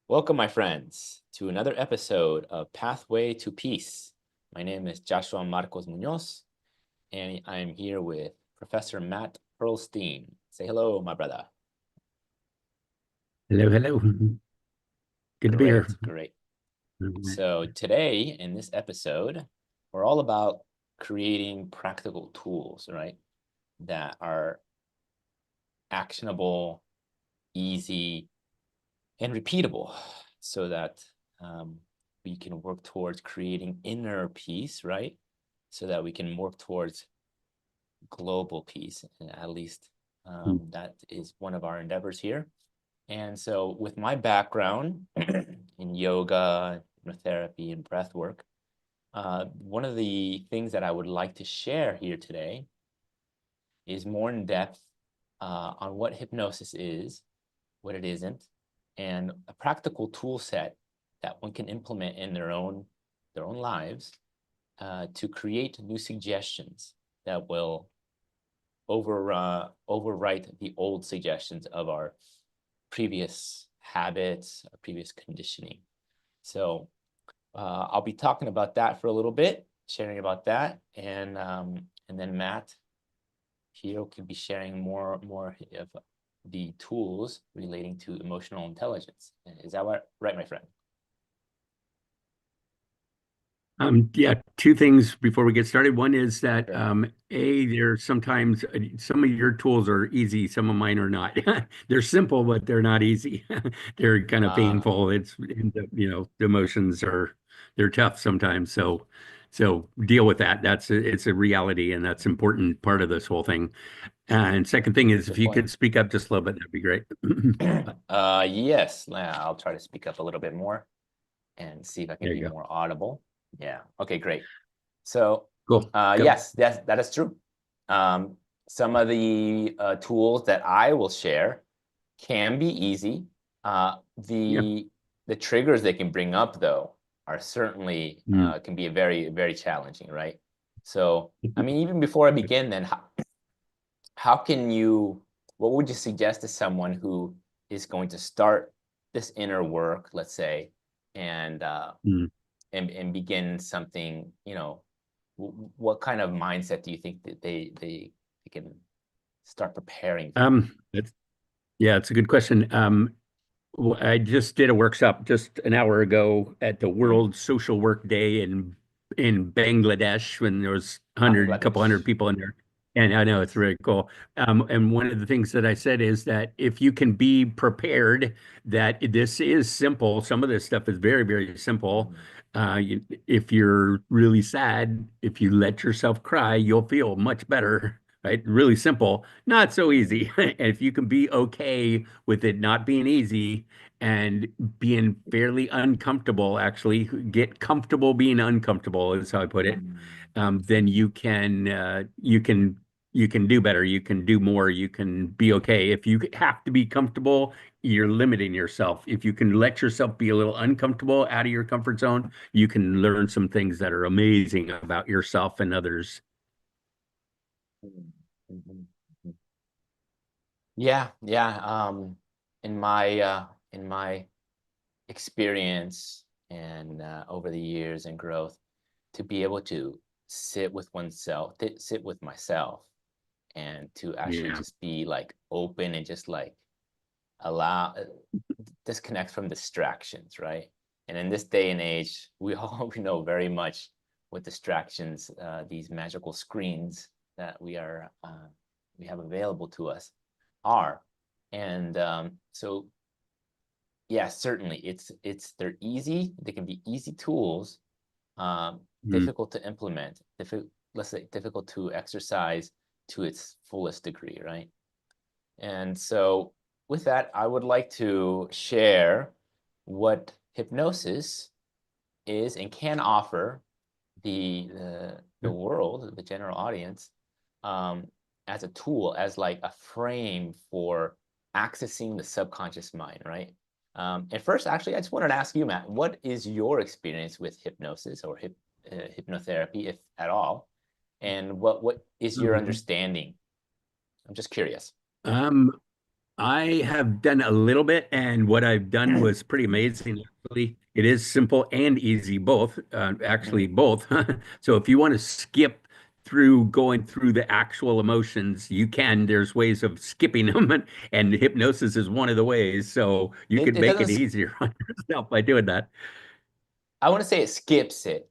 Welcome, my friends, to another episode of Pathway to Peace. My name is Joshua Marcos Munoz, and I'm here with Professor Matt Pearlstein. Say hello, my brother. Hello, hello. Good to be here. Great, great. So today, in this episode, we're all about creating practical tools, right? That are actionable, easy, and repeatable so that we can work towards creating inner peace, right? So that we can work towards global peace. And at least that is one of our endeavors here. And so, with my background in yoga, hypnotherapy, and breath work, one of the things that I would like to share here today is more in depth on what hypnosis is, what it isn't, and a practical tool set that one can implement in their own lives to create new suggestions that will overwrite the old suggestions of our previous habits, our previous conditioning. So I'll be talking about that for a little bit, sharing about that, and then Matt here can be sharing more of the tools relating to emotional intelligence. Is that right, my friend? Yeah, two things before we get started. One is that Sure. there's sometimes some of your tools are easy, some of mine are not. They're simple, but they're not easy. They're kind of Uh, painful. The emotions they're tough sometimes. So deal with that. It's a reality, and that's an important part of this whole thing. And second thing is, if Good you point. could speak up just a little bit, that'd be great. Yes, I'll try to speak up a little bit more and see if I can There be you go. more audible. Yeah. Okay, great. So, Cool. Go. yes, that is true. Um, some of the tools that I will share can be easy. Yeah. The triggers they can bring up, though, are certainly Mm. can be very, very challenging, right? So, I mean, even before I begin, then how can you, what would you suggest to someone who is going to start this inner work, let's say, and Mm. and begin something, what kind of mindset do you think that they can start preparing for? That's Yeah, it's a good question. I just did a workshop just an hour ago at the Hmm. World Social Work Day in Bangladesh when there was couple hundred Bangladesh. people in there. And I know it's Nice. really cool. And one of the things that I said is that if you can be prepared that this is simple, some of this stuff is very, very simple. Mm. If you're really sad, if you let yourself cry, you'll feel much better, right? Really simple, not so easy. And if you can be okay with it not being easy and being fairly uncomfortable, actually get comfortable being uncomfortable is how I put it. Mm. Then you can do better, you can do more, you can be okay. If you have to be comfortable, you're limiting yourself. If you can let yourself be a little uncomfortable out of your comfort zone, you can learn some things that are amazing about yourself and others. Mm. Mhm. Yeah, yeah. In my experience and over the years and growth, to be able to sit with oneself, sit with myself, and to actually Yeah. just be like open and just like allow disconnect from distractions, right? And in this day and age, we all we know very much what distractions these magical screens that we have available to us are. And so yeah, certainly they're easy. They can be easy tools, Mm. difficult to implement, let's say difficult to exercise to its fullest degree, right? And so with that, I would like to share what hypnosis is and can offer the world, the general audience, um, as a tool, as like a frame for accessing the subconscious mind, right? And first, actually, I just wanted to ask you, Matt, what is your experience with hypnosis or hypnotherapy, if at all? And what is your Mhm. understanding? I'm just curious. Um, I have done a little bit, and what I've done was pretty amazing. Actually, it is simple and easy, both. Actually, Mhm. both. So if you want to skip through going through the actual emotions, you can. There's ways of skipping them, and hypnosis is one of the ways. So you It, could it make doesn't, it easier on yourself by doing that. I want to say it skips it.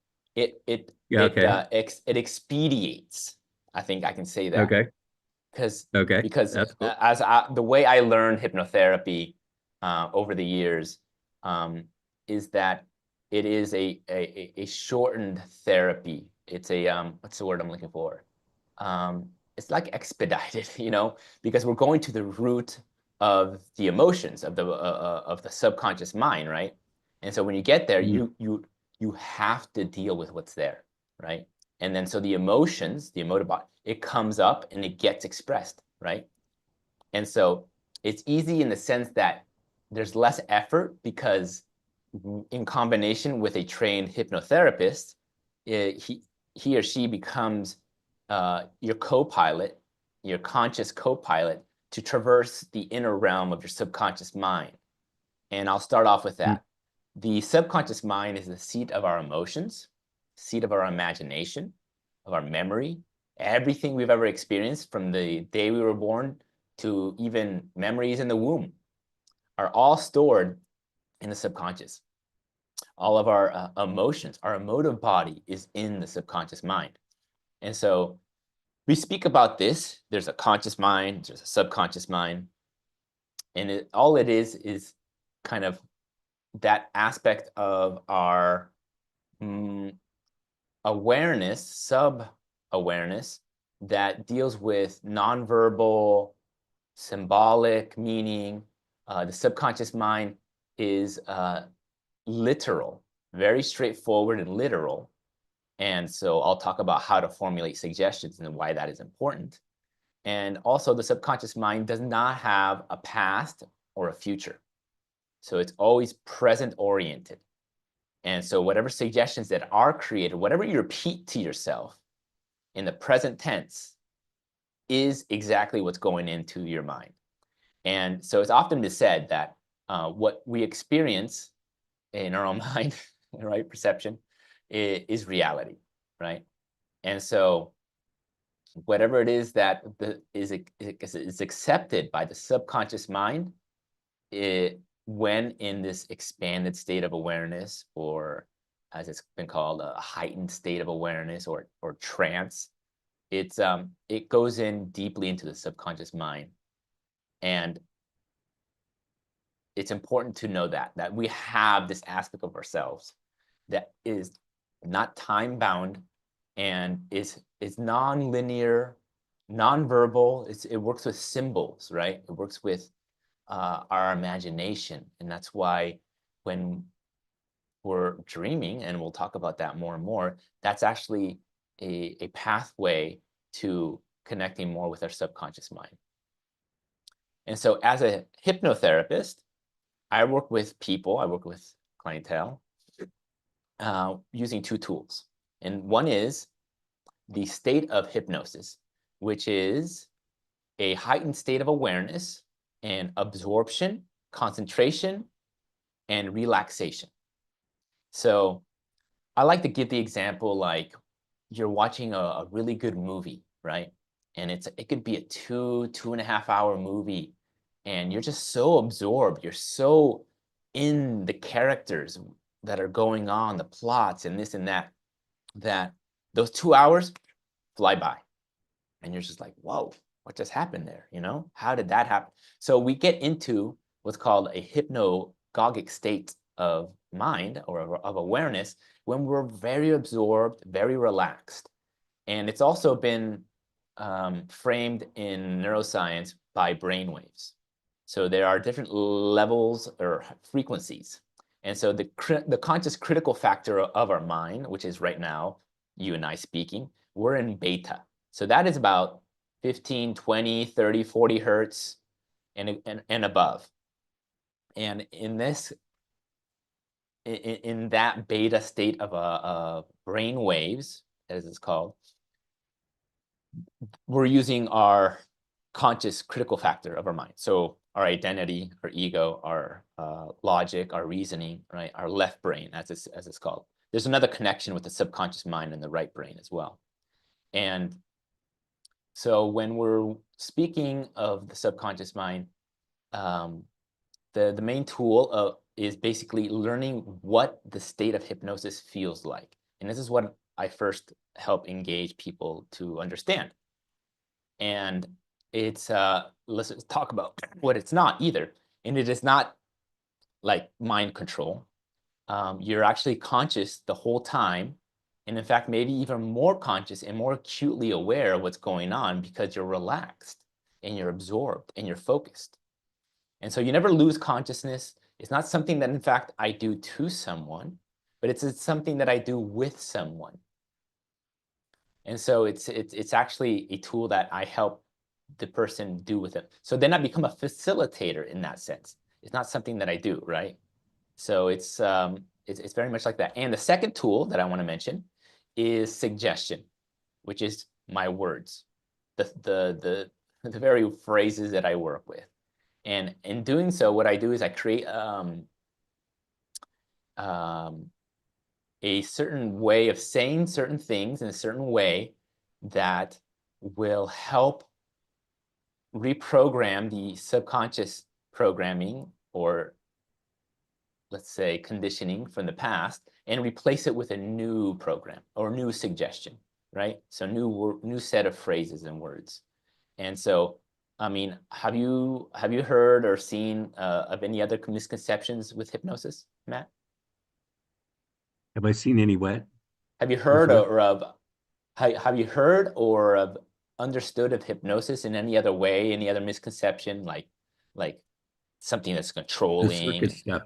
Yeah. Okay. It expediates. I think I can say that. Okay. because Okay. because That's cool. the way I learned hypnotherapy over the years is that it is a shortened therapy. It's a what's the word I'm looking for? It's like expedited, because we're going to the root of the emotions of the subconscious mind, right? And so when you get there, Mm. you have to deal with what's there, right? And then so the emotions, the emotive body, it comes up and it gets expressed, right? And so it's easy in the sense that there's less effort because in combination with a trained hypnotherapist, he or she becomes your co-pilot, your conscious co-pilot to traverse the inner realm of your subconscious mind. And I'll start off with Mm. that. The subconscious mind is the seat of our emotions, seat of our imagination, of our memory, everything we've ever experienced from the day we were born to even memories in the womb are all stored in the subconscious. All of our emotions, our emotive body is in the subconscious mind. And so we speak about this. There's a conscious mind, there's a subconscious mind. And all it is kind of that aspect of our mm, awareness, sub awareness, that deals with nonverbal, symbolic meaning. The subconscious mind is literal, very straightforward and literal. And so I'll talk about how to formulate suggestions and why that is important. And also, the subconscious mind does not have a past or a future. So it's always present oriented. And so, whatever suggestions that are created, whatever you repeat to yourself in the present tense is exactly what's going into your mind. And so, it's often been said that what we experience in our own mind, right, perception, is reality, right? And so, whatever it is that is accepted by the subconscious mind, when in this expanded state of awareness, or as it's been called, a heightened state of awareness, or trance, it goes in deeply into the subconscious mind. And it's important to know that we have this aspect of ourselves that is not time bound and is non-linear, non-verbal. It works with symbols, right? It works with our imagination. And that's why when we're dreaming, and we'll talk about that more and more, that's actually a pathway to connecting more with our subconscious mind. And so as a hypnotherapist, I work with people, I work with clientele using two tools. And one is the state of hypnosis, which is a heightened state of awareness and absorption, concentration, and relaxation. So I like to give the example like you're watching a really good movie, right? And it could be a 2.5 hour movie, and you're just so absorbed. You're so in the characters that are going on, the plots and this and that, that those 2 hours fly by. And you're just like, whoa, what just happened there? How did that happen? So we get into what's called a hypnagogic state of mind, or of awareness, when we're very absorbed, very relaxed. And it's also been framed in neuroscience by brainwaves. So there are different levels or frequencies. And so the conscious critical factor of our mind, which is right now, you and I speaking, we're in beta. So that is about 15, 20, 30, 40 hertz and above. And in that beta state of brain waves, as it's called, we're using our conscious critical factor of our mind. So our identity, our ego, our logic, our reasoning, right? Our left brain, as it's called. There's another connection with the subconscious mind and the right brain as well. And so when we're speaking of the subconscious mind, the main tool is basically learning what the state of hypnosis feels like. And this is what I first help engage people to understand. And it's, let's talk about what it's not either. And it is not like mind control. You're actually conscious the whole time. And in fact, maybe even more conscious and more acutely aware of what's going on because you're relaxed and you're absorbed and you're focused. And so you never lose consciousness. It's not something that, in fact, I do to someone, but it's something that I do with someone. And so it's actually a tool that I help the person do with it. So then I become a facilitator in that sense. It's not something that I do, right? So it's very much like that. And the second tool that I want to mention is suggestion, which is my words, the very phrases that I work with. And in doing so, what I do is I create a certain way of saying certain things in a certain way that will help reprogram the subconscious programming, or let's say conditioning from the past, and replace it with a new program or new suggestion, right? So new set of phrases and words. And so, I mean, have you heard or seen of any other misconceptions with hypnosis, Matt? Have I seen any what Have you heard before? or of have you heard or of understood of hypnosis in any other way, any other misconception, like something that's The controlling? circus stuff.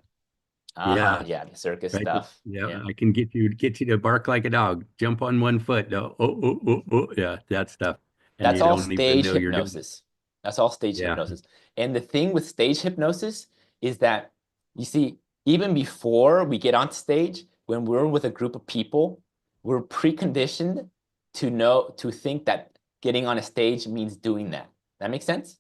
Uh-huh, Yeah. yeah, the circus Right. stuff. Yeah. Yeah. I can get you to bark like a dog, jump on one foot. Oh. Yeah. That stuff. And That's you all don't even stage know you're doing it. hypnosis. That's all stage Yeah. hypnosis. And the thing with stage hypnosis is that, you see, even before we get on stage, when we're with a group of people, we're preconditioned to think that getting on a stage means doing that. That makes sense?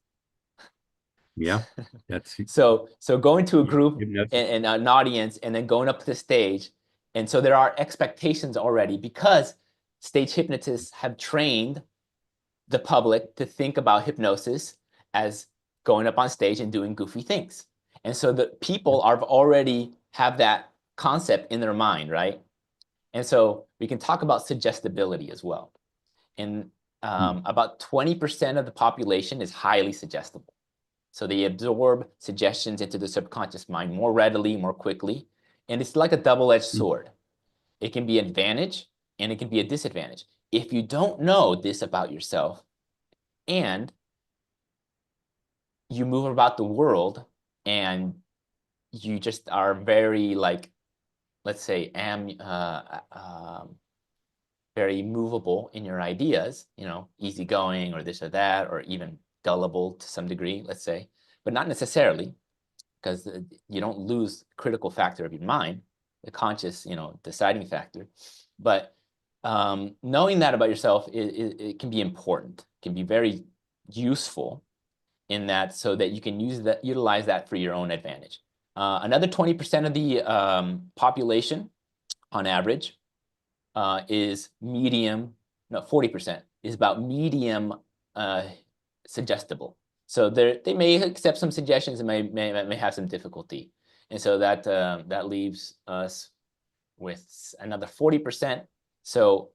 Yeah. That's So going to a yeah, group hypnosis. and an audience and then going up to the stage. And so there are expectations already because stage hypnotists have trained the public to think about hypnosis as going up on stage and doing goofy things. And so the people are already have that concept in their mind, right? And so we can talk about suggestibility as well. And Hmm. about 20% of the population is highly suggestible. So they absorb suggestions into the subconscious mind more readily, more quickly. And it's like a double-edged sword. It can be an advantage and it can be a disadvantage. If you don't know this about yourself, and you move about the world and you just are very, like, let's say, very movable in your ideas, easygoing or this or that, or even gullible to some degree, let's say, but not necessarily, because you don't lose critical factor of your mind, the conscious, deciding factor. But knowing that about yourself, it can be important, can be very useful in that, so that you can utilize that for your own advantage. Another 20% of the population, on average, is medium. No, 40% is about medium suggestible. So they may accept some suggestions and may have some difficulty, and so that leaves us with another 40%. So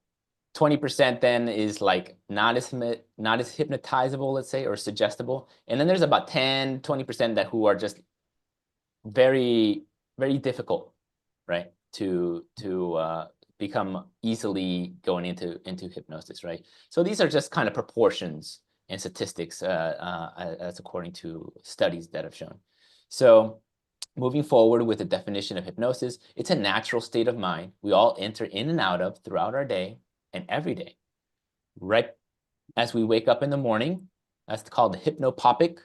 20% then is like not as hypnotizable, let's say, or suggestible. And then there's about 10-20% that who are just very, very difficult, right? To become easily going into hypnosis, right? So these are just kind of proportions and statistics as according to studies that have shown. So moving forward with the definition of hypnosis, it's a natural state of mind we all enter in and out of throughout our day and every day. Right as we wake up in the morning, that's called the hypnopopic.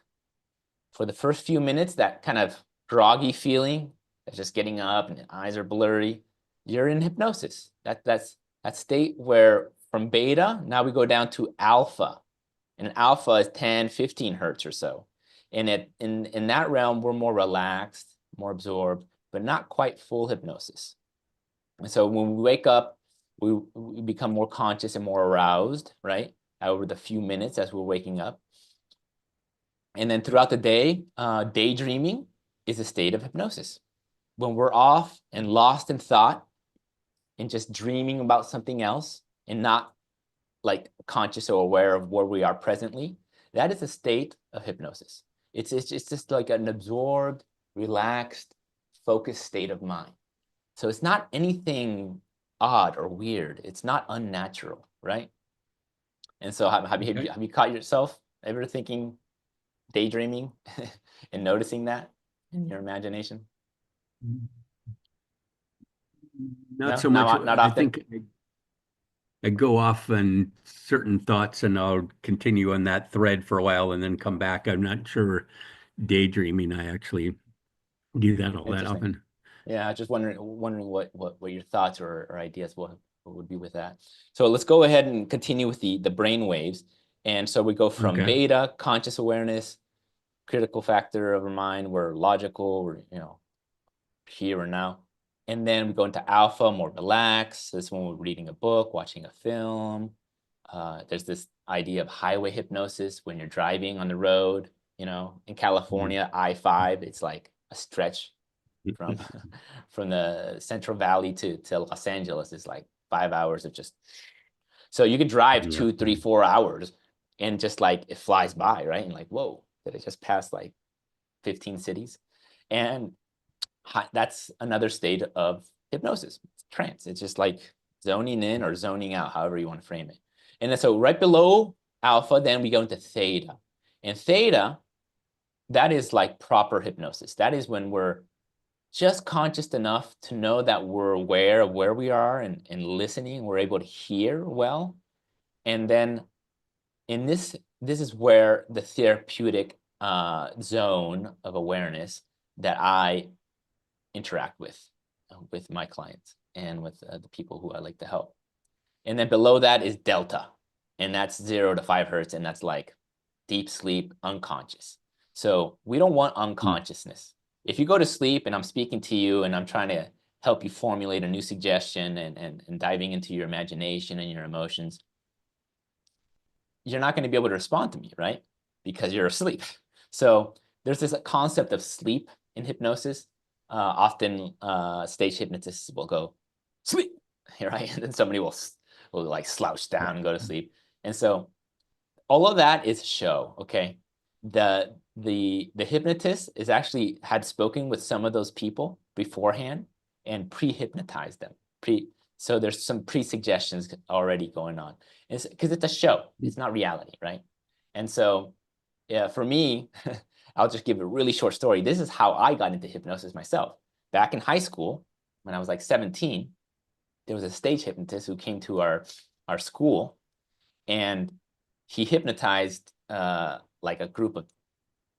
For the first few minutes, that kind of groggy feeling, that's just getting up and the eyes are blurry, you're in hypnosis. That's that state where from beta, now we go down to alpha. And alpha is 10, 15 hertz or so. And in that realm, we're more relaxed, more absorbed, but not quite full hypnosis. And so when we wake up, we become more conscious and more aroused, right? Over the few minutes as we're waking up. And then throughout the day, daydreaming is a state of hypnosis. When we're off and lost in thought and just dreaming about something else and not like conscious or aware of where we are presently, that is a state of hypnosis. It's just like an absorbed, relaxed, focused state of mind. So it's not anything odd or weird. It's not unnatural, right? And so have you caught yourself ever thinking, daydreaming and noticing that in your imagination? Not No, so much. not I often. think I go off on certain thoughts and I'll continue on that thread for a while and then come back. I'm not sure daydreaming. I actually do that all that Interesting. often. Yeah, just wondering what your thoughts or ideas what would be with that. So let's go ahead and continue with the brain waves. And so we go from Okay. beta, conscious awareness, critical factor of our mind, we're logical, we're, here or now. And then we go into alpha, more relaxed. This is when we're reading a book, watching a film. There's this idea of highway hypnosis when you're driving on the road. In California, I-5, it's like a stretch from from the Central Valley to Los Angeles. It's like 5 hours of just. So you could drive Yeah. 2, 3, 4 hours, and just like it flies by, right? And like, whoa, did it just pass like 15 cities? And that's another state of hypnosis. It's trance. It's just like zoning in or zoning out, however you want to frame it. And then so right below alpha, then we go into theta. And theta, that is like proper hypnosis. That is when we're just conscious enough to know that we're aware of where we are and listening. We're able to hear well. And then in this is where the therapeutic zone of awareness that I interact with my clients and with the people who I like to help. And then below that is delta, and that's 0 to 5 hertz, and that's like deep sleep, unconscious. So we don't want Mm. unconsciousness. If you go to sleep and I'm speaking to you and I'm trying to help you formulate a new suggestion and diving into your imagination and your emotions, you're not going to be able to respond to me, right? Because you're asleep. So there's this concept of sleep in hypnosis. Often stage hypnotists will go, sleep, right? And then somebody will like slouch down and go to sleep. And so all of that is show, okay? The hypnotist is actually had spoken with some of those people beforehand and pre-hypnotized them. So there's some pre-suggestions already going on. Because it's a show, it's not reality, right? And so, yeah, for me, I'll just give a really short story. This is how I got into hypnosis myself. Back in high school, when I was like 17, there was a stage hypnotist who came to our school, and he hypnotized like a group of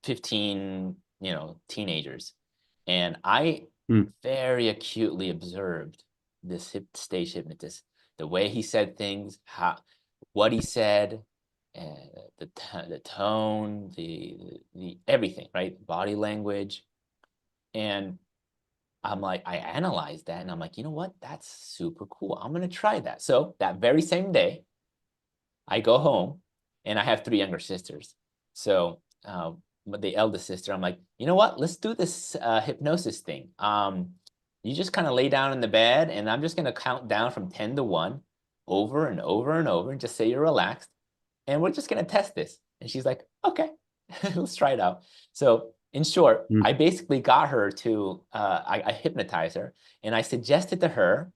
15, teenagers. And I Mm. very acutely observed this stage hypnotist, the way he said things, what he said, and the tone, the everything, right? Body language. And I'm like, I analyzed that and I'm like, you know what? That's super cool. I'm going to try that. So that very same day, I go home and I have 3 younger sisters. So the eldest sister, I'm like, you know what? Let's do this hypnosis thing. You just kind of lay down in the bed and I'm just going to count down from 10 to 1 over and over and over and just say you're relaxed. And we're just going to test this. And she's like, okay, let's try it out. So in short, Mm. I basically got her to, I hypnotized her and I suggested to her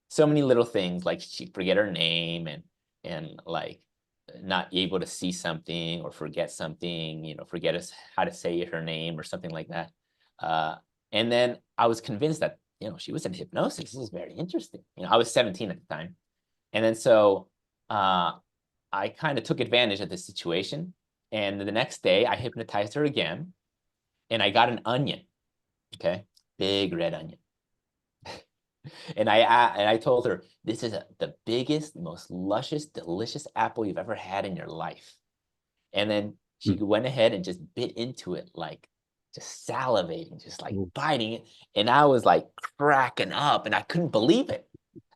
so many little things, like she'd forget her name and like not able to see something or forget something, forget how to say her name or something like that. And then I was convinced that, she was in hypnosis. This is very interesting. I was 17 at the time. And then so I kind of took advantage of this situation. And the next day I hypnotized her again and I got an onion. Okay. Big red onion. And I told her, this is the biggest, most luscious, delicious apple you've ever had in your life. And then She went ahead and just bit into it, like just salivating, just like Mm. biting it. And I was like cracking up and I couldn't believe it.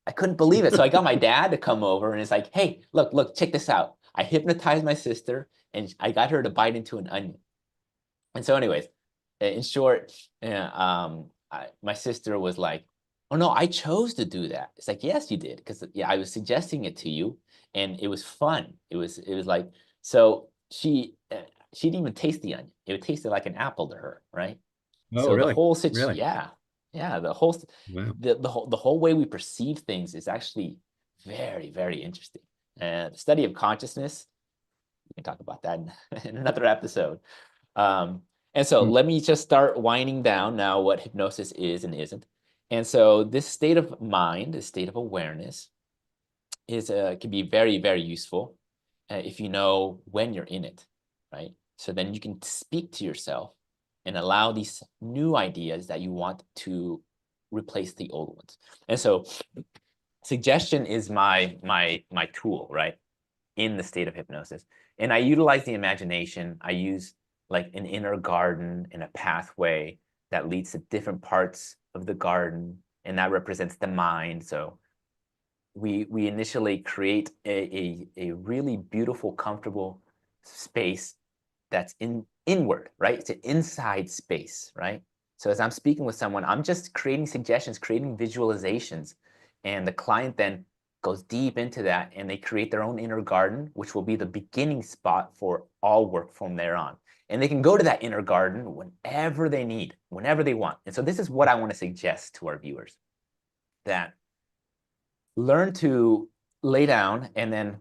I couldn't believe it. So I got my dad to come over and it's like, hey, look, check this out. I hypnotized my sister and I got her to bite into an onion. And so anyways, in short, my sister was like, oh no, I chose to do that. It's like, yes, you did. Because yeah, I was suggesting it to you and it was fun. It was like, so she didn't even taste the onion. It tasted like an apple to her, right? Oh, So the really? whole situation, Really? yeah, Wow. the whole way we perceive things is actually very, very interesting. And the study of consciousness, we can talk about that in another episode. And so Mm. let me just start winding down now what hypnosis is and isn't. And so this state of mind, this state of awareness, is can be very, very useful if you know when you're in it, right? So then you can speak to yourself and allow these new ideas that you want to replace the old ones. And so suggestion is my tool, right? In the state of hypnosis. And I utilize the imagination. I use like an inner garden and a pathway that leads to different parts of the garden, and that represents the mind. So we initially create a really beautiful, comfortable space that's inward, right? It's an inside space, right? So as I'm speaking with someone, I'm just creating suggestions, creating visualizations, and the client then goes deep into that and they create their own inner garden, which will be the beginning spot for all work from there on. And they can go to that inner garden whenever they need, whenever they want. And so this is what I want to suggest to our viewers, that learn to lay down and then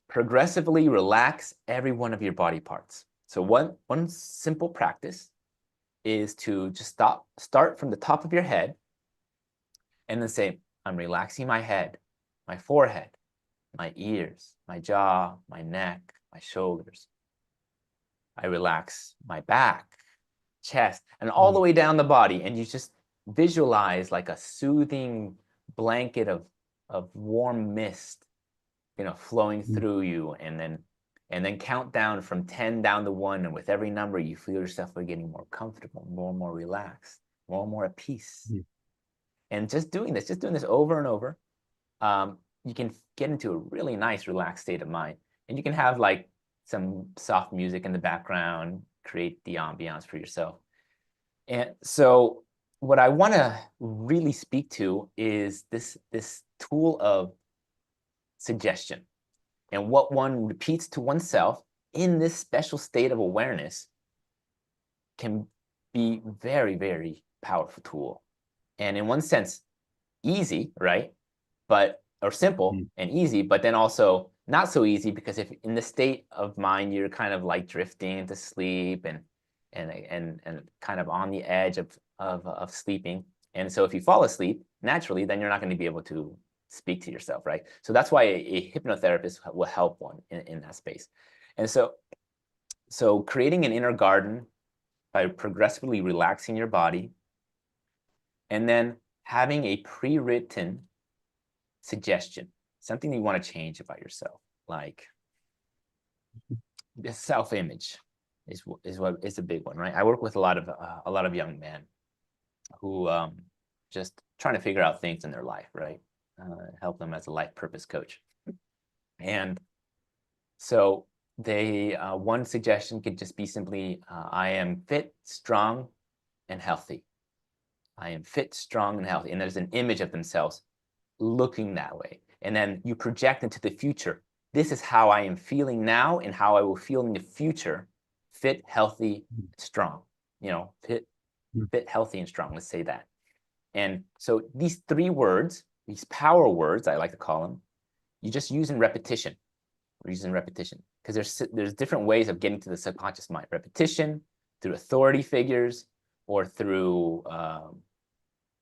progressively relax every one of your body parts. So one simple practice is to just start from the top of your head and then say, I'm relaxing my head, my forehead, my ears, my jaw, my neck, my shoulders. I relax my back, chest, and all the Mm. way down the body. And you just visualize like a soothing blanket of warm mist, flowing Mm. through you, and then count down from 10 down to 1. And with every number, you feel yourself getting more comfortable, more and more relaxed, more and more at peace. Mm. And just doing this over and over, you can get into a really nice, relaxed state of mind. And you can have like some soft music in the background, create the ambiance for yourself. And so what I want to really speak to is this tool of suggestion and what one repeats to oneself in this special state of awareness can be very, very powerful tool. And in one sense, easy, right? Or simple Mm. and easy, but then also not so easy, because if in the state of mind you're kind of like drifting into sleep and kind of on the edge of sleeping. And so if you fall asleep naturally, then you're not going to be able to speak to yourself, right? So that's why a hypnotherapist will help one in that space. And so creating an inner garden by progressively relaxing your body, and then having a pre-written suggestion, something you want to change about yourself, like the self-image is a big one, right? I work with a lot of young men who just trying to figure out things in their life, right? Help them as a life purpose coach. And so they one suggestion could just be simply, I am fit, strong, and healthy. I am fit, strong, and healthy. And there's an image of themselves looking that way. And then you project into the future. This is how I am feeling now and how I will feel in the future. Fit, healthy, strong. Fit, Mm. healthy, and strong. Let's say that. And so these 3 words, these power words, I like to call them, you just use in repetition. We're using repetition because there's different ways of getting to the subconscious mind. Repetition through authority figures or through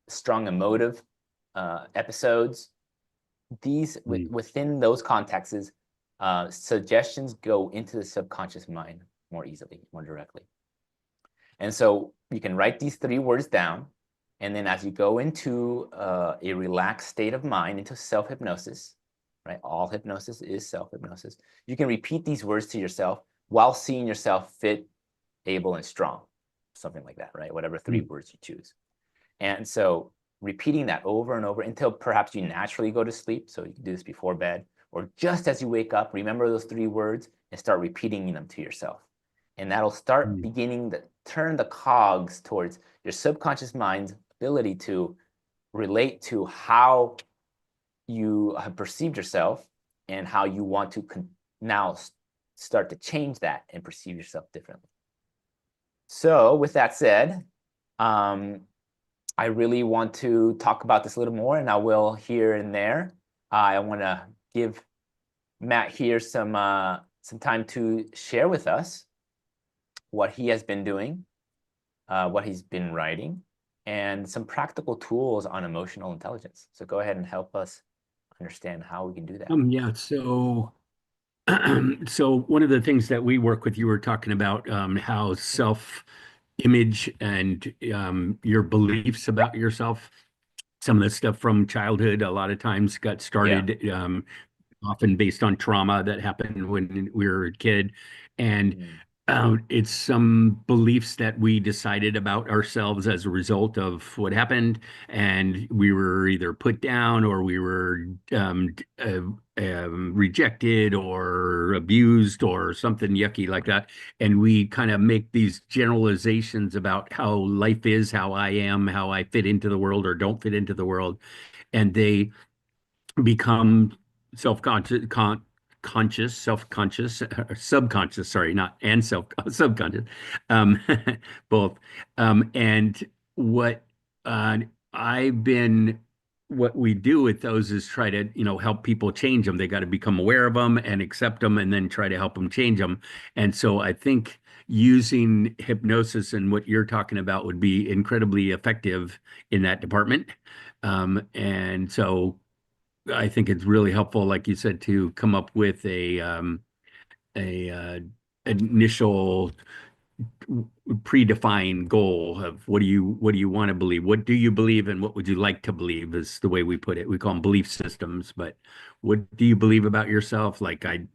strong emotive episodes. These Mm. within those contexts, suggestions go into the subconscious mind more easily, more directly. And so you can write these 3 words down, and then as you go into a relaxed state of mind, into self-hypnosis, right? All hypnosis is self-hypnosis. You can repeat these words to yourself while seeing yourself fit, able, and strong, something like that, right? Whatever three words you choose. And so repeating that over and over until perhaps you naturally go to sleep. So you can do this before bed, or just as you wake up, remember those three words and start repeating them to yourself. And that'll start beginning to turn the cogs towards your subconscious mind's ability to relate to how you have perceived yourself and how you want to now start to change that and perceive yourself differently. So with that said, I really want to talk about this a little more, and I will here and there. I want to give Matt here some time to share with us what he has been doing, what he's been writing, and some practical tools on emotional intelligence. So go ahead and help us understand how we can do that. Yeah, so so one of the things that we work with, you were talking about how self-image and your beliefs about yourself, some of the stuff from childhood, a lot of times got started often based on trauma that happened when we were a kid. And it's some beliefs that we decided about ourselves as a result of what happened. And we were either put down or we were rejected or abused or something yucky like that. And we kind of make these generalizations about how life is, how I am, how I fit into the world or don't fit into the world. And they become self-conscious, self-conscious, subconscious, sorry, not and self subconscious, um, both. And what uh, I've been, what we do with those is try to, help people change them. They got to become aware of them and accept them, and then try to help them change them. And so I think using hypnosis and what you're talking about would be incredibly effective in that department. And so I think it's really helpful, like you said, to come up with a initial predefined goal of what do you want to believe? What do you believe and what would you like to believe is the way we put it. We call them belief systems, but what do you believe about yourself? Like, I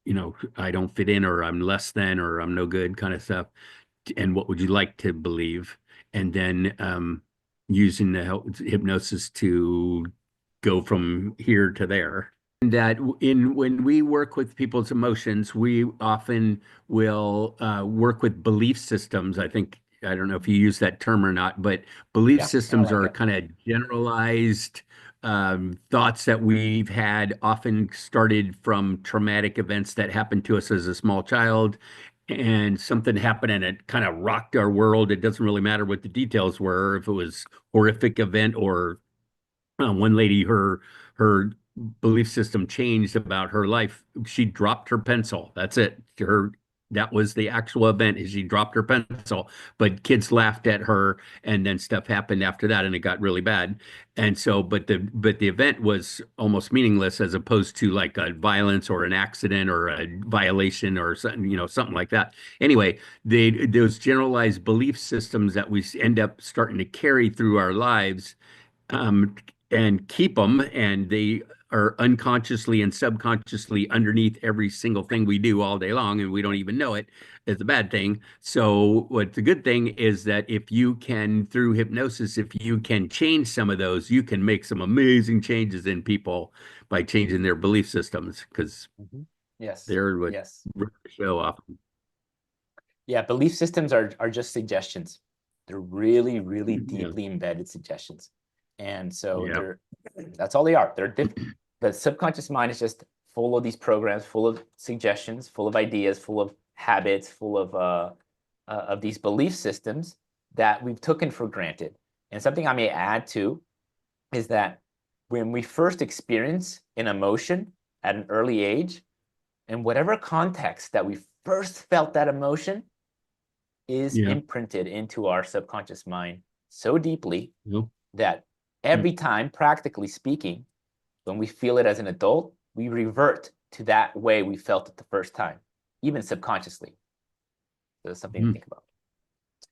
don't fit in or I'm less than or I'm no good kind of stuff. And what would you like to believe? And then using the hypnosis to go from here to there. That in when we work with people's emotions, we often will work with belief systems. I don't know if you use that term or not, but belief Yeah, I systems like are it. kind of generalized thoughts that we've had, often started from traumatic events that happened to us as a small child. And something happened and it kind of rocked our world. It doesn't really matter what the details were, if it was horrific event or one lady, her belief system changed about her life. She dropped her pencil. That's it. That was the actual event is she dropped her pencil. But kids laughed at her, and then stuff happened after that, and it got really bad. And so, but the event was almost meaningless as opposed to like a violence or an accident or a violation or something, something like that. Anyway, those generalized belief systems that we end up starting to carry through our lives um, and keep them, and they are unconsciously and subconsciously underneath every single thing we do all day long, and we don't even know it is a bad thing. So, what the good thing is that if you can, through hypnosis, if you can change some of those, you can make some amazing changes in people by changing their belief systems because Yes, they're what yes. show off. Yeah, belief systems are just suggestions. They're really, really Yeah, deeply embedded suggestions. And so yeah. that's all they are. The subconscious mind is just full of these programs, full of suggestions, full of ideas, full of habits, full of these belief systems that we've taken for granted. And something I may add too is that when we first experience an emotion at an early age, in whatever context that we first felt that emotion, is Yeah. imprinted into our subconscious mind so deeply No. that every time, practically speaking, when we feel it as an adult, we revert to that way we felt it the first time, even subconsciously. So that's something to Mhm. think about.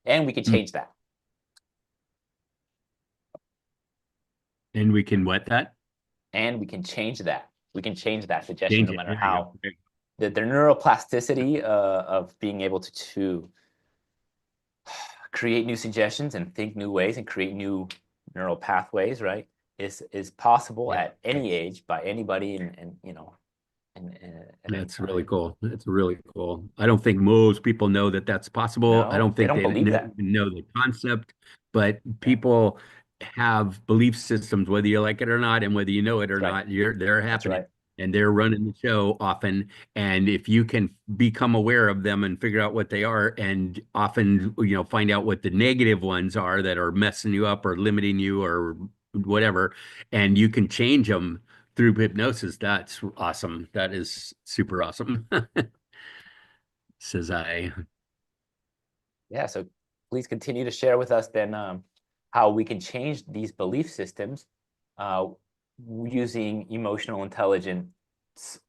And we can change that. And we can what that? And we can change that. We can change that suggestion Change no it. matter There you how go. their neuroplasticity of being able to create new suggestions and think new ways and create new neural pathways, right, is possible Yeah. at any age by anybody, and you know, and at any That's really time. cool. That's really cool. I don't think most people know that that's possible. I No, don't they think don't they believe that. even know the concept, but Yeah, people have belief systems, whether you like it or not, and whether you know it or that's right. not, they're That's happening right. and they're running the show often. And if you can become aware of them and figure out what they are, and often, find out what the negative ones are that are messing you up or limiting you or whatever, and you can change them through hypnosis. That's awesome. That is super awesome. Says I. Yeah, so please continue to share with us then, how we can change these belief systems uh, using emotional intelligence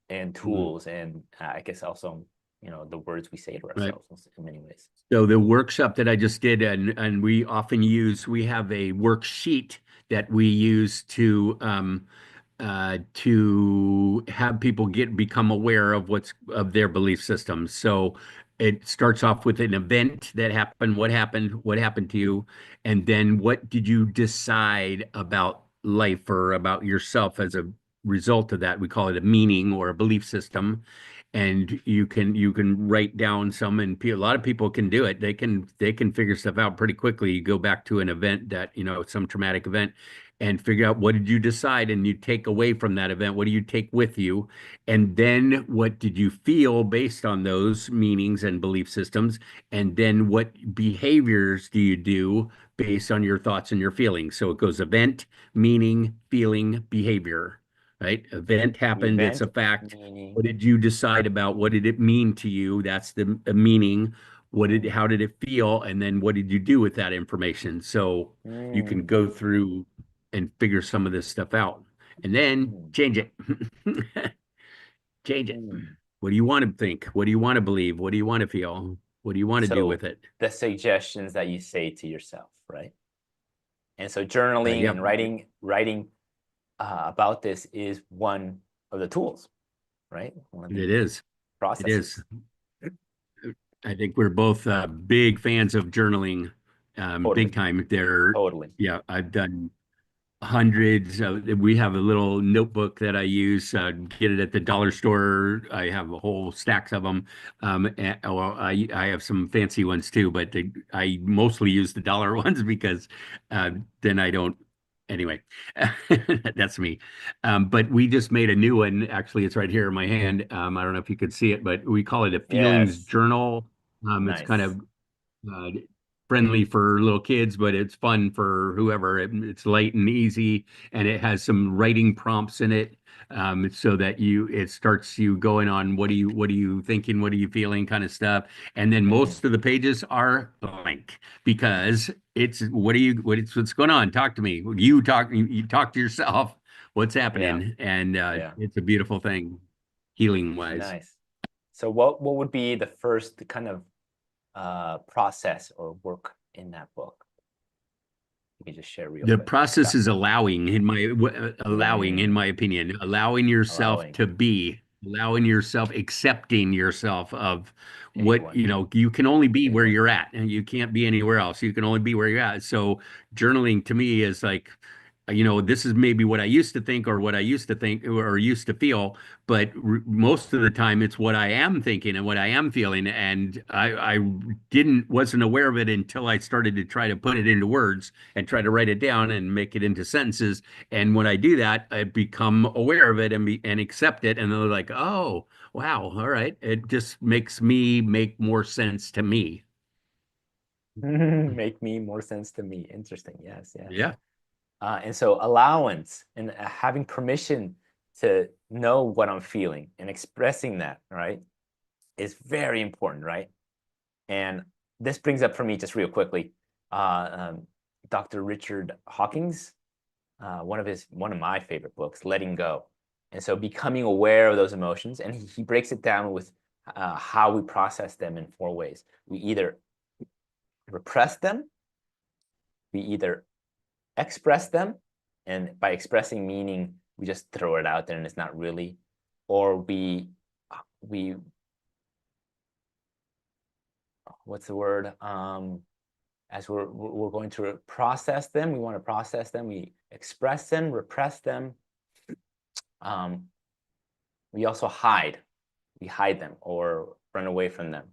and Mm, tools, and I guess also, you know, the words we say to right. ourselves in many ways. So the workshop that I just did, and we have a worksheet that we use to have people become aware of of their belief systems. So it starts off with an event that happened, what happened to you, and then what did you decide about life or about yourself as a result of that. We call it a meaning or a belief system. And you can write down some, and a lot of people can do it. They can figure stuff out pretty quickly. You go back to an event that, some traumatic event, and figure out what did you decide, and you take away from that event, what do you take with you, and then what did you feel based on those meanings and belief systems, and then what behaviors do you do based on your thoughts and your feelings. So it goes event, meaning, feeling, behavior, right? Event happened, it's Event, a fact. meaning, What did you decide about? What did it mean to you? That's the meaning. mm, How did it feel? And then what did you do with that information? So you can mm, go through and figure some of this stuff out and then mm, change it. Change it. mm. What do you want to think? What do you want to believe? What do you want to feel? What do you want to do So with it? the suggestions that you say to yourself, right? And so journaling Yep, and writing about this is one of the tools, right? One of it the is. It is. processes. I think we're both big fans of journaling, big Totally, time. There, totally. yeah, I've done hundreds. We have a little notebook that I use. Get it at the dollar store. I have a whole stacks of them. Well, I have some fancy ones too, but I mostly use the dollar ones because then I don't. Anyway, that's me. But we just made a new one. Actually, it's right here in my hand. I don't know if you could see it, but we call it a feelings Yes, journal. It's kind nice. of uh, friendly for little kids, but it's fun for whoever. It's light and easy, and it has some writing prompts in it, so that it starts you going on what are you thinking, what are you feeling, kind of stuff. And then Mm, most of the pages are blank because it's what's going on? Talk to me. You talk to yourself. What's yeah, happening? And yeah, it's a beautiful thing, healing wise. nice. So what would be the first kind of process or work in that book? You can just share real The quick process about is allowing, in mm, my opinion, allowing yourself allowing. to be, allowing yourself, accepting yourself of Big what, one, you can only be big where one. you're at and you can't be anywhere else. You can only be where you're at. So journaling to me is like, this is maybe what I used to think or what I used to think or used to feel, but most of the time it's what I am thinking and what I am feeling. And I wasn't aware of it until I started to try to put it into words and try to write it down and make it into sentences. And when I do that, I become aware of it and accept it. And they're like, oh, wow, all right. It just makes me make more sense to me. Make me more sense to me. Interesting. Yes, yes. Yeah. And so allowance and having permission to know what I'm feeling and expressing that, right, is very important, right? And this brings up for me just real quickly, Dr. Richard Hawkins, one of my favorite books, Letting Go. And so becoming aware of those emotions, and he breaks it down with how we process them in four ways. We either repress them, we either express them, and by expressing meaning we just throw it out there and it's not really, or we we what's the word? As we're going to process them, we want to process them, we express them, repress them. Um, we also hide. We hide them or run away from them.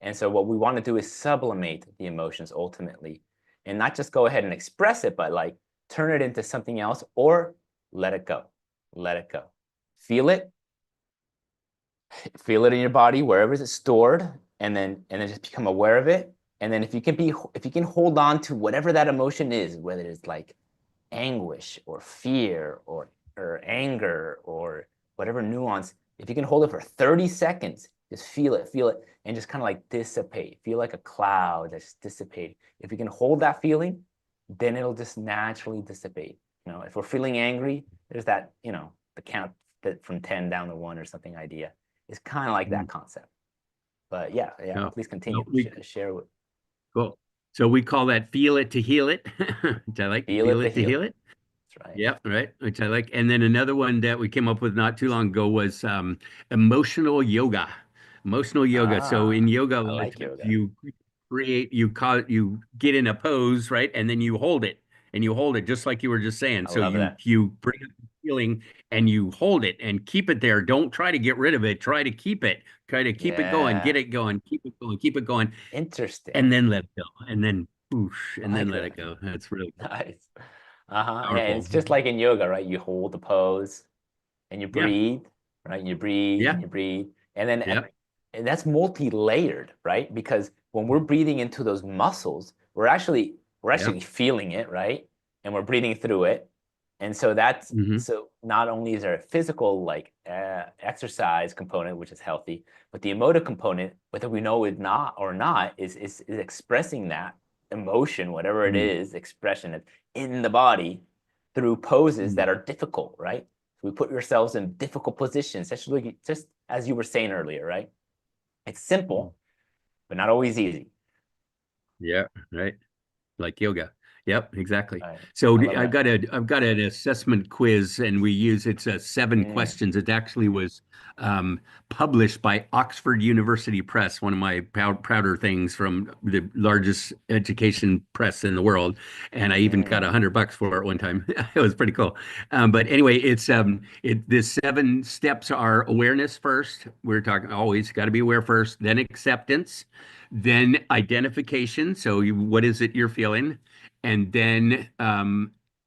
And so what we want to do is sublimate the emotions ultimately, and not just go ahead and express it, but like turn it into something else or let it go. Let it go. Feel it. Feel it in your body, wherever it's stored, and then just become aware of it. And then if you can hold on to whatever that emotion is, whether it's like anguish or fear or anger or whatever nuance, if you can hold it for 30 seconds, just feel it, and just kind of like dissipate. Feel like a cloud that's dissipating. If you can hold that feeling, then it'll just naturally dissipate. If we're feeling angry, there's that, the count that from 10 down to 1 or something idea. It's kind of like that Mm. concept. But yeah, Yeah. please So continue. we Share with cool. So we call that feel it to heal it, which I like. feel Feel it to it to heal heal it. it. That's right. Yep, right, which I like. And then another one that we came up with not too long ago was emotional yoga. Emotional yoga. So in yoga, a I lot of like times yoga. you get in a pose, right? And then you hold it and you hold it just like you were just saying. I So love that. you bring up the feeling and you hold it and keep it there. Don't try to get rid of it. Try to keep it. Try to keep it going, get Yeah. it going, keep it going, Interesting. and then let it go. And then whoosh, I and then like let that. it go. That's really cool. Nice. Uh-huh. Yeah, and Powerful. it's just like in yoga, right? You hold the pose and you Yeah. breathe, right? You breathe and Yeah. you breathe. And then Yeah. and that's multi-layered, right? Because when we're breathing into those muscles, we're actually Yeah. feeling it, right? And we're breathing through it. And so that's Hmm. so not only is there a physical like exercise component, which is healthy, but the emotive component, whether we know it not or not, is expressing that emotion, whatever it Mm. is, expression in the body through poses Mm. that are difficult, right? So we put ourselves in difficult positions, just as you were saying earlier, right? It's Mm. simple, but not always easy. Yeah, right. Like yoga. Yep, exactly. Right. So I love that. I've got an assessment quiz, and we use it's 7 questions. It actually was published by Oxford University Press, one of my prouder things from the largest education press in the world. And I even got Mm. $100 for it one time. It was pretty cool. But anyway, the 7 steps are awareness first. We're talking always got to be aware first, then acceptance, then identification. So what is it you're feeling? And then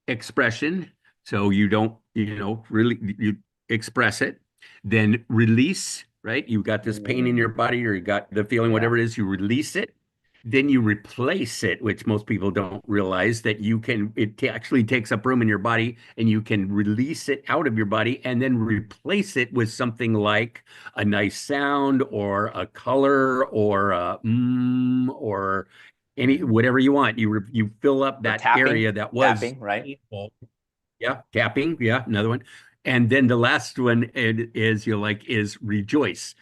expression. So you don't, really you express it. Then release, right? You got this pain in your Mm. body or you got the feeling, Yeah, whatever it is, you release it. Then you replace it, which most people don't realize that actually takes up room in your body and you can release it out of your body and then replace it with something like a nice sound or a color or or any mm. whatever you want. You fill up Or that tapping, area that was tapping, right? painful. Yeah, tapping. Yeah, another one. And then the last one is rejoice.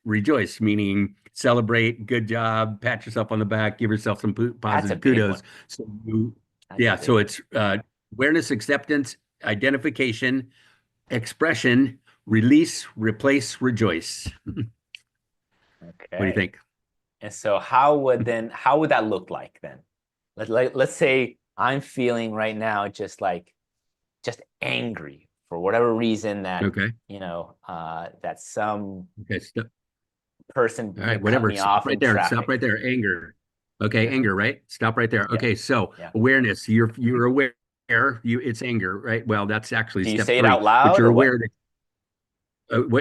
Rejoice, meaning celebrate, good job, pat yourself on the back, give yourself some That's a positive big one. kudos. That's a Yeah, big so one. it's awareness, acceptance, identification, expression, release, replace, rejoice. What do you Okay. think? And so how would that look like then? Let's say I'm feeling right now just angry for whatever reason Okay. that some Okay. person All right, cut whatever. me off Stop right in there. Stop right traffic. there. Anger. Okay, Uh-huh. anger, right? Stop right there. Yeah, Okay, so yeah. awareness. You're aware. It's anger, right? Well, that's actually Do you step say it three. out But loud you're or what? aware that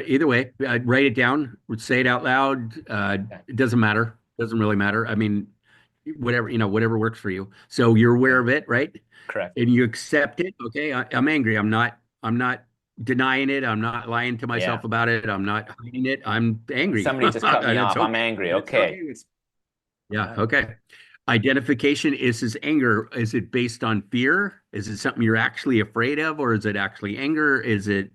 either way, write it down. Say it out loud. Okay. It doesn't matter. Doesn't really matter. I mean, whatever whatever works for you. So you're aware Okay. of it, right? Correct. And you accept it. Okay, I'm angry. I'm not denying it. I'm not lying to Yeah. myself about it. I'm not hiding it. I'm angry. Somebody just cut me It's off. I'm okay. angry. It's Okay. okay. All Yeah, right. okay. Identification is anger. Is it based on fear? Is it something you're actually afraid of, or is it actually anger? Is it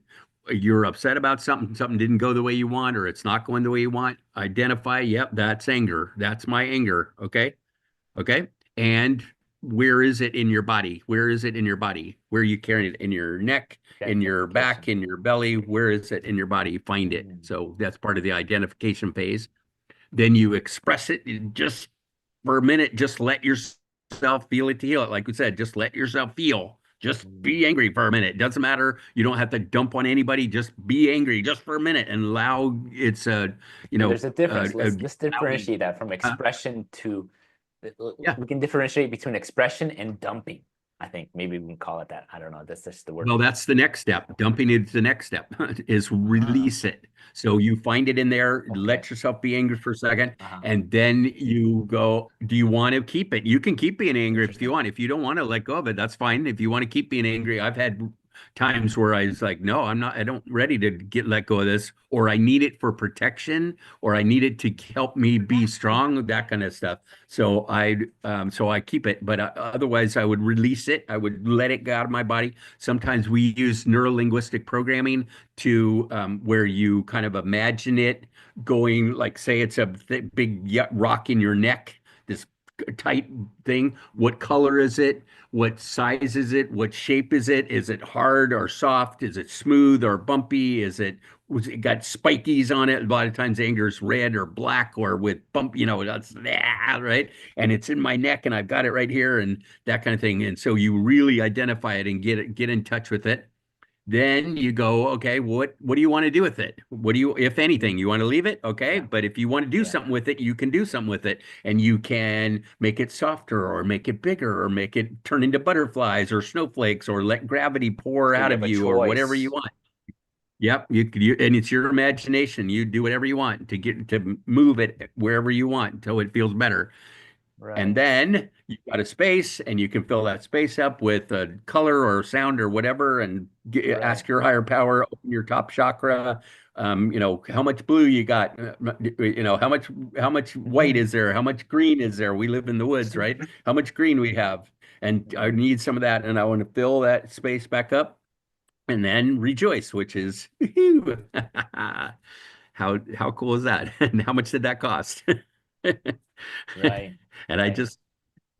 you're upset about something didn't go the way you want, or it's not going the way you want? Identify, yep, that's anger. That's my anger. Okay. Okay. And where is it in your body? Where is it in your body? Where are you carrying it? In your neck, in your back, Identification. in your belly? Where is it in your body? Find it. Mm. So that's part of the identification phase. Then you express it just for a minute. Just let yourself feel it to heal it. Like we said, just let yourself feel. Just Mm. be angry for a minute. It doesn't matter. You don't have to dump on anybody. Just be angry just for a minute and allow it's So there's a difference. Let's allowing. differentiate that from Uh, expression to yeah. we can differentiate between expression and dumping. I think maybe we can call it that. I don't know. That's just the word. Well, that's the next step. Dumping is the next step, is Ah, release it. So you find it in there, okay. let yourself be angry for a second, Uh-huh. and then you go, do you want to keep it? You can keep being angry if you Interesting. want. If you don't want to let go of it, that's fine. If you want to keep being angry, I've had times where I was like, no, I don't ready to get let go of this, or I need it for protection, or I need it to help me be strong, that kind of stuff. So I keep it, but otherwise I would release it. I would let it go out of my body. Sometimes we use neurolinguistic programming to where you kind of imagine it going, like say it's a big rock in your neck, this tight thing. What color is it? What size is it? What shape is it? Is it hard or soft? Is it smooth or bumpy? Was it got spikies on it? A lot of times anger is red or black or with bump, that's right. And it's in my neck and I've got it right here and that kind of thing. And so you really identify it and get in touch with it. Then you go, okay, what do you want to do with it? What do you, if anything, Mm. you want to leave it? Okay. Yeah. But if you want to do Yeah. something with it, you can do something with it. And you can make it softer or make it bigger or make it turn into butterflies or snowflakes or let gravity pour So you out have of a you or whatever you choice. want. Yep, and it's your imagination. You do whatever you want to get to move it wherever you want until it feels better. And Right. then you've got a space, and you can fill that space up with a color or sound or whatever, and Right. ask your higher power, open your top chakra. How much blue you got? How much white is there? How much green is there? We live in the woods, right? How much green we have, and I Mm. need some of that, and I want to fill that space back up, and then rejoice, which is how cool is that? And how much did that cost? Right. And I Right. just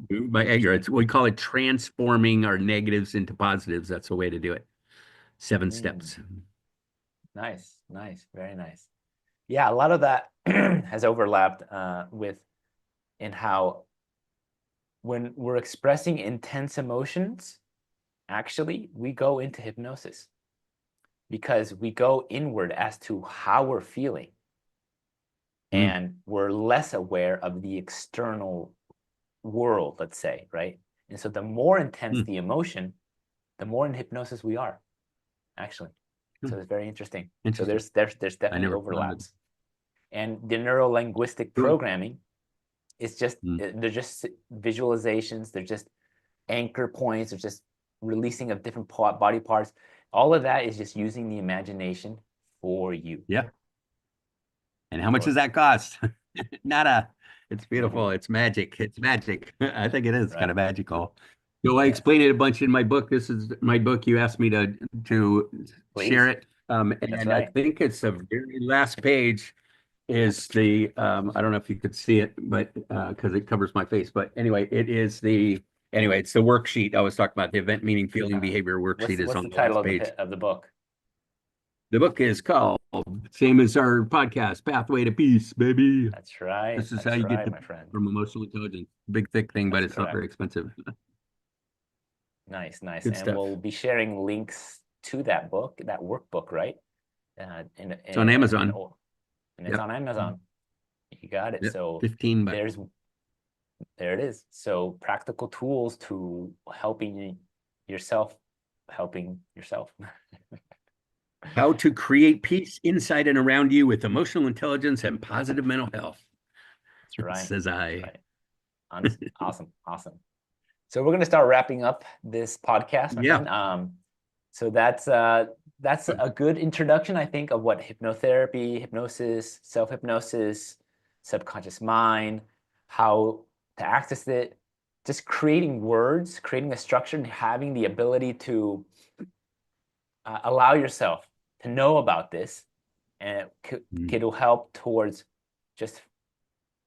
my anger. Interesting. It's we call it transforming our negatives into positives. That's the way to do it. 7 Mm. steps. Nice. Nice. Very nice. Yeah, a lot of that has overlapped with in how when we're expressing intense emotions, actually, we go into hypnosis because we go inward as to how we're feeling Mm, and we're less aware of the external world, let's say, right? And so the more intense mm, the emotion, the more in hypnosis we are, actually. mm. So it's very interesting. So Interesting. there's I definitely never thought of it. overlaps. And the neuro-linguistic Cool. programming is just Mm. they're just visualizations, they're just anchor points, they're just releasing of different body parts. All of that is just using the imagination for you. Yeah. And how much For does that cost? Nada. It's you. beautiful. It's magic. It's magic. I think it is kind of Right. magical. So I Yes. explain it a bunch in my book. This is my book. You asked me to share Please. it. That's And I right. think it's the very last page is the I don't know if you could see it, but because it covers my face. But anyway, it's the worksheet I was talking about. The event, meaning, feeling, behavior worksheet is What's on the the title last of page. the book? The book is called, same as our podcast, Pathway to Peace, baby. That's right. This is how That's you get right, to my friend. from emotional intelligence. Big thick thing, but That's it's not very correct. expensive. Nice, nice. Good And stuff. we'll be sharing links to that book, that workbook, right? In It's on and Amazon. it's Yep. on Amazon. You got it. Yep. So 15 bucks. there's there it is. So practical tools to yourself, helping yourself. How to create peace inside and around you with emotional intelligence and positive mental health, That's right. says That's I. right. Awesome. Awesome. So we're going to start wrapping up this podcast, my Yeah. friend. So that's a good introduction, I think, of what hypnotherapy, hypnosis, self-hypnosis, subconscious mind, how to access it, just creating words, creating a structure, and having the ability to allow yourself to know about this, and Mm, it'll help towards just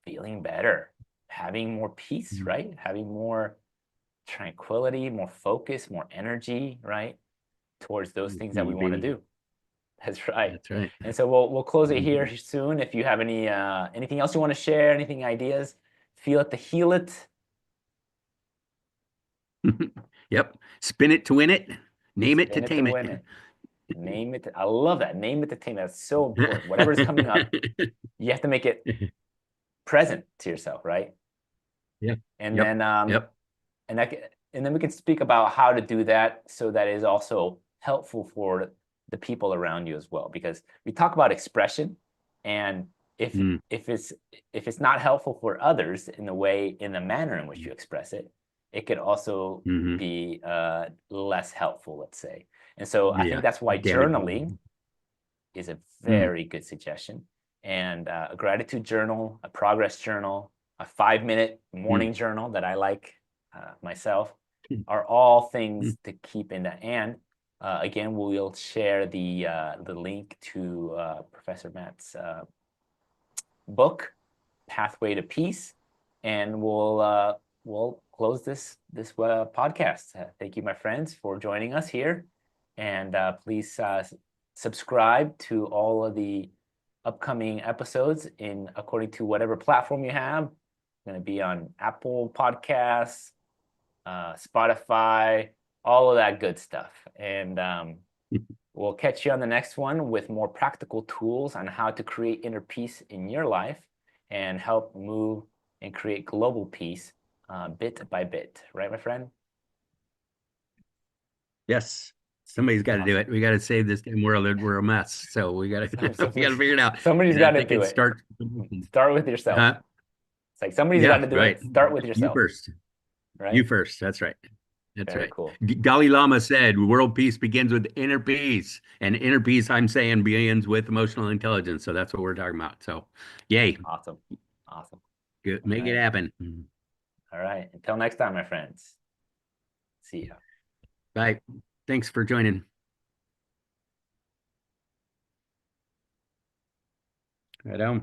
feeling better, having more peace, mm, right? Having more tranquility, more focus, more energy, right? Towards those things that we want to Maybe. do. That's right. That's right. And so we'll close it here Mhm. soon. If you have anything else you want to share, anything ideas, feel it to heal it. Yep. Spin it to win it. Name it to Spin it to tame it. win it. Name it. I love that. Name it to tame it. That's so important. Whatever's coming up, you have to make it present to yourself, right? Yep. And Yep. then Yep. and and then we can speak about how to do that so that is also helpful for the people around you as well. Because we talk about expression, and if Mm. if it's if it's not helpful for others in the manner in which you express it, it could also Hmm. be less helpful, let's say. And so I think Yeah. that's why journaling Damaging. is a Mm. very good suggestion. And a gratitude journal, a progress journal, a 5-minute Mm. morning journal that I like myself are all Mm. things to keep in that. And again, we'll share the link to Professor Matt's book, Pathway to Peace, and we'll close this podcast. Thank you, my friends, for joining us here, and please subscribe to all of the upcoming episodes in according to whatever platform you have. It's going to be on Apple Podcasts, Spotify, all of that good stuff, and we'll catch you on the next one with more practical tools on how to create inner peace in your life and help move and create global peace bit by bit. Right, my friend? Yes. Somebody's got to do Awesome. it. We got to save this damn world. We're a mess. So we got to we got to figure it out. Somebody's And I got to think do it it. starts. Start with yourself. Huh? It's like somebody's got Yeah, to do right. it. Start with You yourself. first. You Right? first. That's right. That's Very right. cool. Dalai Lama said, "World peace begins with inner peace," and inner peace, I'm saying, begins with emotional intelligence. So that's what we're talking about. So, yay, Awesome. Awesome. good, All make it right. happen. All right. Until next time, my friends. See ya. Bye. Thanks for joining. Right on.